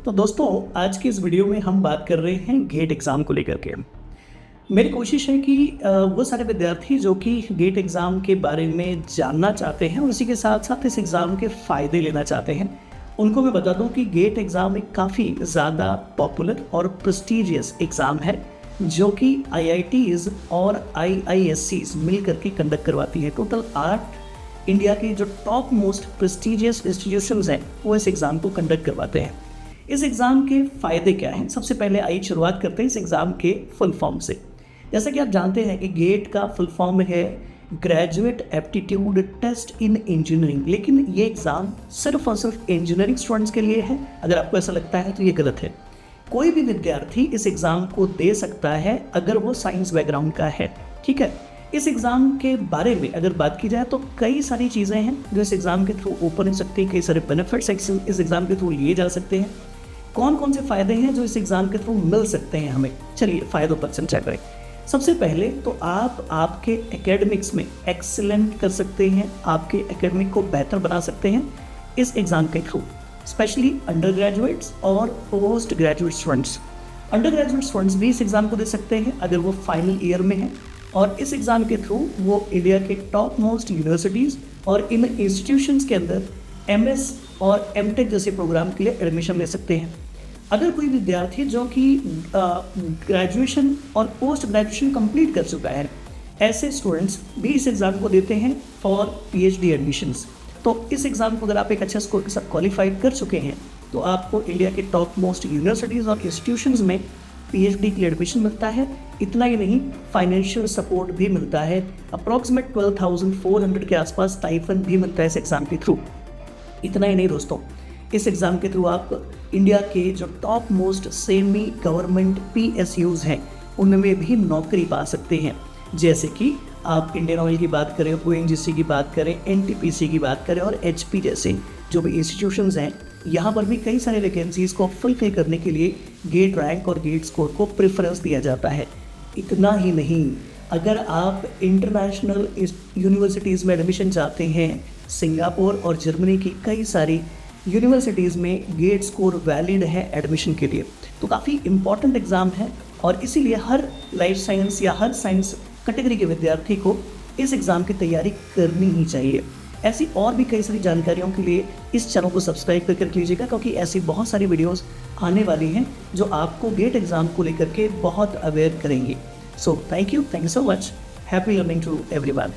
तो दोस्तों आज की इस वीडियो में हम बात कर रहे हैं गेट एग्ज़ाम को लेकर के। मेरी कोशिश है कि वो सारे विद्यार्थी जो कि गेट एग्ज़ाम के बारे में जानना चाहते हैं और उसी के साथ साथ इस एग्ज़ाम के फ़ायदे लेना चाहते हैं, उनको मैं बता दूं कि गेट एग्ज़ाम एक काफ़ी ज़्यादा पॉपुलर और प्रेस्टीजियस एग्ज़ाम है जो कि IITs और IISCs मिल करके कंडक्ट करवाती है। टोटल 8 इंडिया के जो टॉप मोस्ट प्रेस्टीजियस इंस्टीट्यूशंस हैं वो इस एग्ज़ाम को कंडक्ट करवाते हैं। इस एग्ज़ाम के फ़ायदे क्या हैं? सबसे पहले आइए शुरुआत करते हैं इस एग्ज़ाम के फुल फॉर्म से। जैसा कि आप जानते हैं कि गेट का फुल फॉर्म है graduate aptitude test in engineering, लेकिन ये एग्ज़ाम सिर्फ और सिर्फ इंजीनियरिंग स्टूडेंट्स के लिए है। अगर आपको ऐसा लगता है तो ये गलत है। कोई भी विद्यार्थी इस एग्ज़ाम को दे सकता है अगर वो साइंस बैकग्राउंड का है। ठीक है, इस एग्ज़ाम के बारे में अगर बात की जाए तो कई सारी चीज़ें हैं जो इस एग्ज़ाम के थ्रू ओपन हो सकती हैं, कई सारे बेनिफिट्स इस एग्ज़ाम के थ्रू लिए जा सकते हैं। कौन कौन से फ़ायदे हैं जो इस एग्ज़ाम के थ्रू मिल सकते हैं हमें, चलिए फ़ायदों पर चर्चा करें। सबसे पहले तो आप आपके एकेडमिक्स में एक्सीलेंट कर सकते हैं, आपके एकेडमिक को बेहतर बना सकते हैं इस एग्ज़ाम के थ्रू, स्पेशली अंडर ग्रेजुएट्स और post graduate students. Under graduate students भी इस एग्ज़ाम को दे सकते हैं अगर वो फाइनल ईयर में हैं और इस एग्ज़ाम के थ्रू वो इंडिया के टॉप मोस्ट यूनिवर्सिटीज़ और इन इंस्टीट्यूशंस के अंदर MS और MTech जैसे प्रोग्राम के लिए एडमिशन ले सकते हैं। अगर कोई विद्यार्थी जो कि ग्रेजुएशन और पोस्ट ग्रेजुएशन कंप्लीट कर चुका है, ऐसे स्टूडेंट्स भी इस एग्ज़ाम को देते हैं फॉर PhD एडमिशन्स। तो इस एग्ज़ाम को अगर आप एक अच्छे स्कोर के साथ क्वालिफाई कर चुके हैं तो आपको इंडिया के टॉप मोस्ट यूनिवर्सिटीज़ और इंस्टीट्यूशंस में PhD के लिए एडमिशन मिलता है। इतना ही नहीं, फाइनेंशियल सपोर्ट भी मिलता है। अप्रॉक्सीमेट 12,400 के आसपास स्टाइपेंड भी मिलता है इस एग्ज़ाम के थ्रू। इतना ही नहीं दोस्तों, इस एग्ज़ाम के थ्रू आप इंडिया के जो top most semi government PSUs हैं उनमें भी नौकरी पा सकते हैं। जैसे कि आप इंडियन ऑयल की बात करें, ONGC की बात करें, NTPC की बात करें और HP जैसे जो भी इंस्टीट्यूशंस हैं, यहाँ पर भी कई सारे वैकेंसीज़ को फुलफिल करने के लिए गेट रैंक और गेट स्कोर को प्रेफरेंस दिया जाता है। इतना ही नहीं, अगर आप इंटरनेशनल यूनिवर्सिटीज़ में एडमिशन चाहते हैं, सिंगापुर और जर्मनी की कई सारी यूनिवर्सिटीज़ में गेट स्कोर वैलिड है एडमिशन के लिए। तो काफ़ी इम्पॉर्टेंट एग्ज़ाम है और इसीलिए हर लाइफ साइंस या हर साइंस कैटेगरी के विद्यार्थी को इस एग्ज़ाम की तैयारी करनी ही चाहिए। ऐसी और भी कई सारी जानकारियों के लिए इस चैनल को सब्सक्राइब करके रख लीजिएगा, क्योंकि ऐसी बहुत सारी वीडियोस आने वाली हैं जो आपको गेट एग्ज़ाम को लेकर के बहुत अवेयर करेंगे। So thank you so much. Happy learning to everyone.